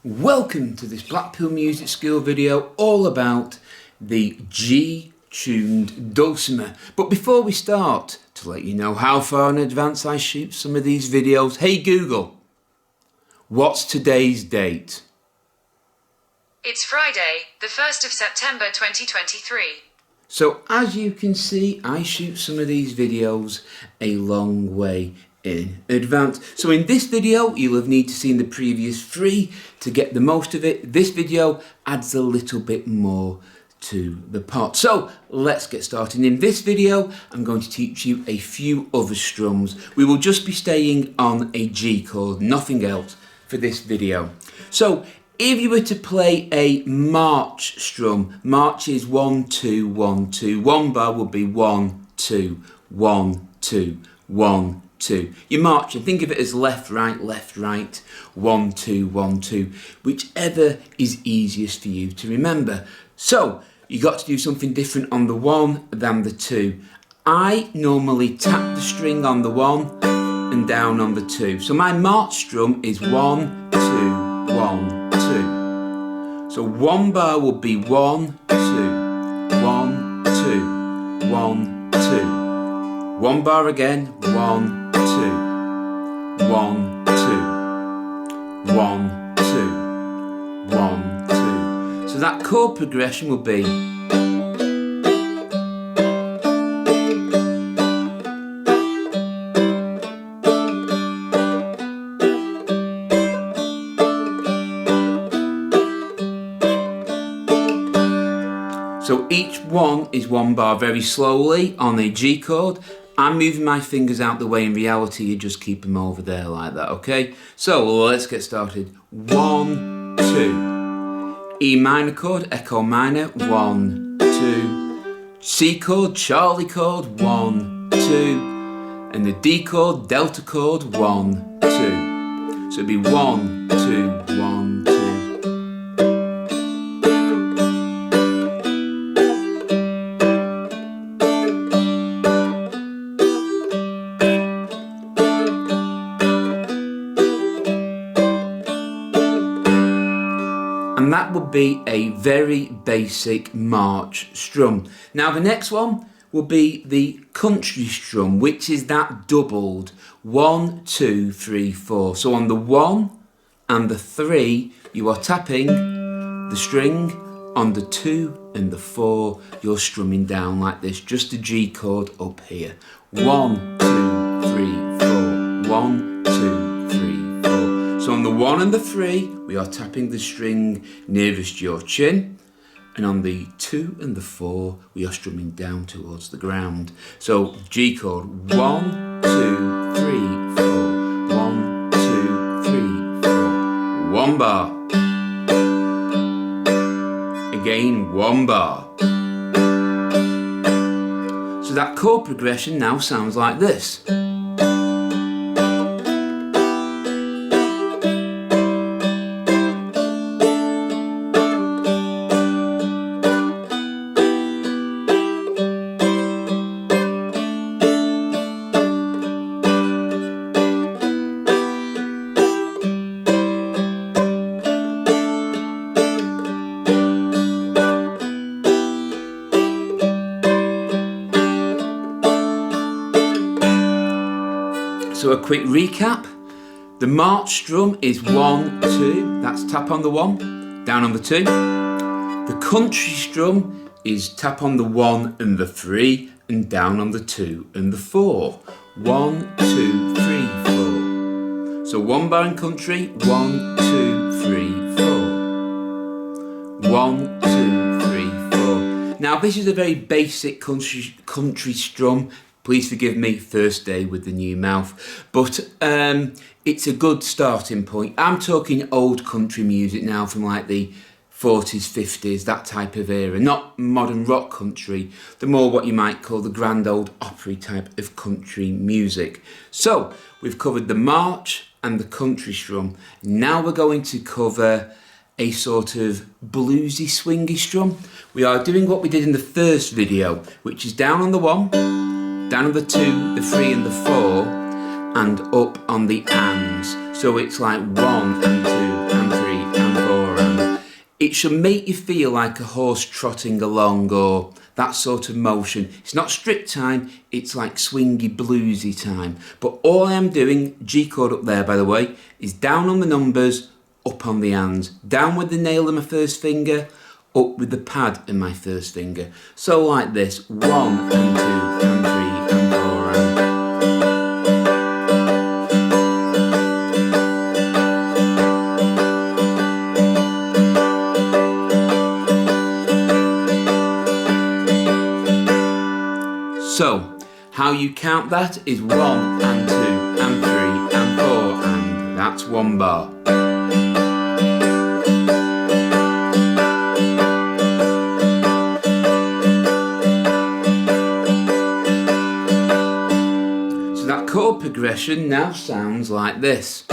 Welcome to this Blackpool Music School video all about the G-tuned dulcimer. But before we start, to let you know how far in advance I shoot some of these videos, hey Google, what's today's date? It's Friday, the 1st of September 2023. So as you can see, I shoot some of these videos a long way in advance. So in this video, you'll have need to see the previous three to get the most of it. This video adds a little bit more to the pot. So let's get started. In this video, I'm going to teach you a few other strums. We will just be staying on a G chord, nothing else for this video. So if you were to play a march strum, march is 1, 2, 1, 2. One bar would be 1, 2, 1, 2, 1, 2. You're marching, think of it as left, right, 1, 2, 1, 2, whichever is easiest for you to remember. So you got to do something different on the 1 than the 2. I normally tap the string on the 1 and down on the 2. So my march strum is 1, 2, 1, 2. So one bar would be 1, 2, 1, 2, 1, 2. One bar again, 1, 2, 1, 2, 1, 2, 1, 2. So that chord progression will be so each one is one bar very slowly on a G chord. I'm moving my fingers out the way. In reality, you just keep them over there like that, okay? So let's get started. 1, 2. E minor chord, echo minor, 1, 2. C chord, Charlie chord, 1, 2. And the D chord, delta chord, 1, 2. So it'd be 1, 2, 1, 2. And that would be a very basic march strum. Now the next one will be the country strum, which is that doubled 1, 2, 3, 4. So on the 1 and the 3, you are tapping the string. On the 2 and the 4, you're strumming down like this, just a G chord up here. 1, 2, 3, 4. 1, 2, 3, 4. So on the 1 and the 3, we are tapping the string nearest your chin. And on the 2 and the 4, we are strumming down towards the ground. So G chord, 1, 2, 3, 4. 1, 2, 3, 4. One bar. Again, one bar. So that chord progression now sounds like this. So a quick recap, the march strum is 1, 2, that's tap on the 1, down on the 2. The country strum is tap on the 1 and the 3 and down on the 2 and the 4. 1, 2, 3, 4. So one bar in country, 1, 2, 3, 4. 1, 2, 3, 4. Now this is a very basic country strum. Please forgive me, first day with the new mouth, but it's a good starting point. I'm talking old country music now from like the 40s, 50s, that type of era, not modern rock country, the more what you might call the grand old opera type of country music. So we've covered the march and the country strum. Now we're going to cover a sort of bluesy swingy strum. We are doing what we did in the first video, which is down on the 1, down on the 2, the 3 and the 4, and up on the ands. So it's like 1 and 2 and 3 and It should make you feel like a horse trotting along, or that sort of motion. It's not strict time, it's like swingy bluesy time. But all I am doing, G chord up there by the way, is down on the numbers, up on the hands. Down with the nail of my first finger, up with the pad in my first finger. So like this, 1 and 2 and 3 and 4 and... So, how you count that is 1 and 2 and 3 and 4 and that's 1 bar. So that chord progression now sounds like this.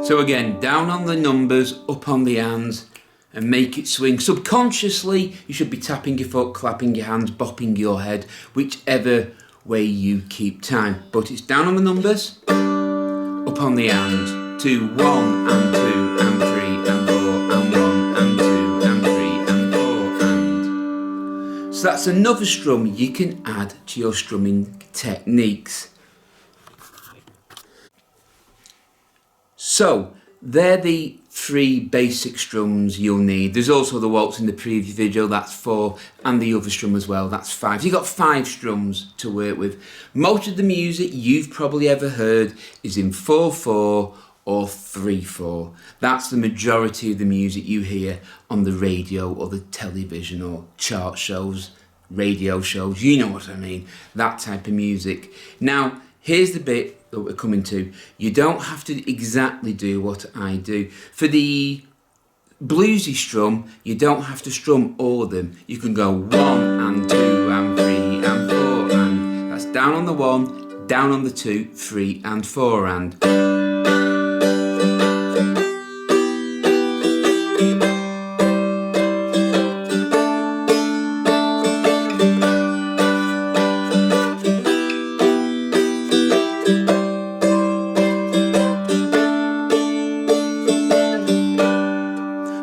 So again, down on the numbers, up on the hands, and make it swing. Subconsciously, you should be tapping your foot, clapping your hands, bopping your head, whichever way you keep time. But it's down on the numbers, up on the hands, to 1 and 2 and 3 and 4 and 1 and 2 and 3 and 4 and... So that's another strum you can add to your strumming techniques. So, they're the 3 basic strums you'll need. There's also the waltz in the previous video, that's 4, and the other strum as well, that's 5. So you've got 5 strums to work with. Most of the music you've probably ever heard is in 4/4 or 3/4. That's the majority of the music you hear on the radio or the television or chart shows, radio shows, you know what I mean, that type of music. Now, here's the bit that we're coming to. You don't have to exactly do what I do. For the bluesy strum, you don't have to strum all of them. You can go 1 and 2 and 3 and 4 and that's down on the 1, down on the 2, 3 and 4 and.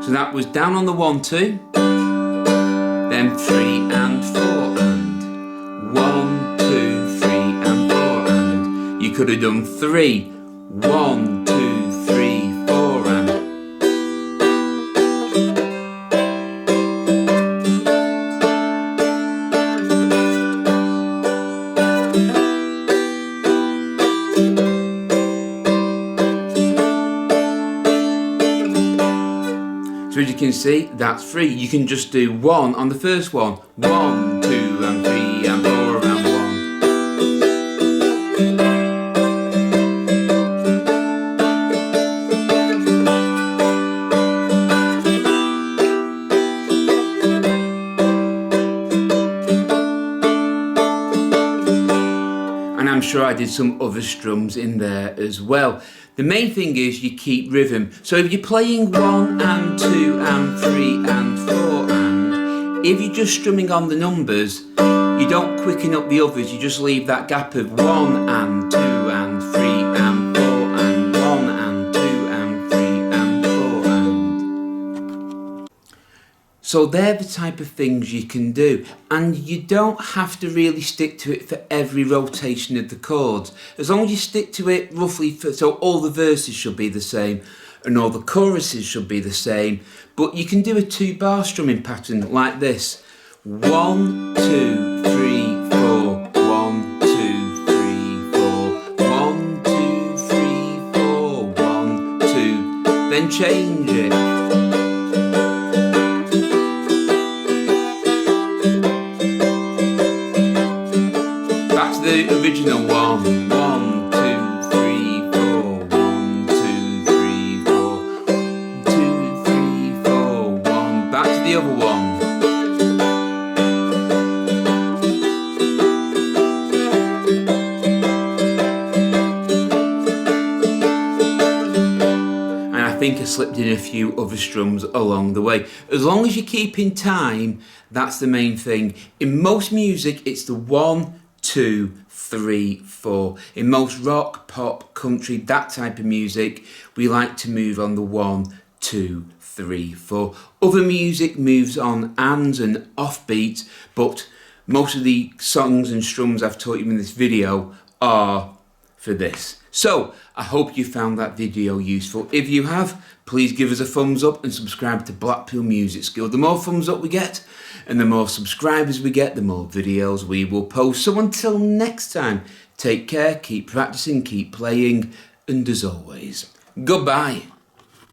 That was down on the 1, 2, then 3 and 4 and 1, 2, 3 and 4 and you could have done 3, 1, 2, 3, 4 and so as you can see, that's 3. You can just do 1 on the first one. 1, 2 and 3 and 4 and 1. And I'm sure I did some other strums in there as well. The main thing is you keep rhythm. So if you're playing 1 and 2 and 3 and 4 and, if you're just strumming on the numbers, you don't quicken up the others, you just leave that gap of 1 and 2 and 3 and 4 and 1 and 2 and 3 and 4 and. So they're the type of things you can do, and you don't have to really stick to it for every rotation of the chords. As long as you stick to it roughly, so all the verses should be the same and all the choruses should be the same, but you can do a 2-bar strumming pattern like this. 1, 2, 3, 4, 1, 2, 3, 4, 1, 2, 3, 4, 1, 2, then change it. The original 1, 1, 2, 3, 4, 1, 2, 3, 4, 2, 3, 4, 1, back to the other one. think I slipped in a few other strums along the way. As long as you keep in time, that's the main thing. In most music, it's the 1, 2, 3, 4. In most rock, pop, country, that type of music, we like to move on the 1, 2, 3, 4. Other music moves on ands and offbeats, but most of the songs and strums I've taught you in this video are for this. So, I hope you found that video useful. If you have, please give us a thumbs up and subscribe to Blackpool Music School. The more thumbs up we get and the more subscribers we get, the more videos we will post. So until next time, take care, keep practicing, keep playing, and as always, goodbye.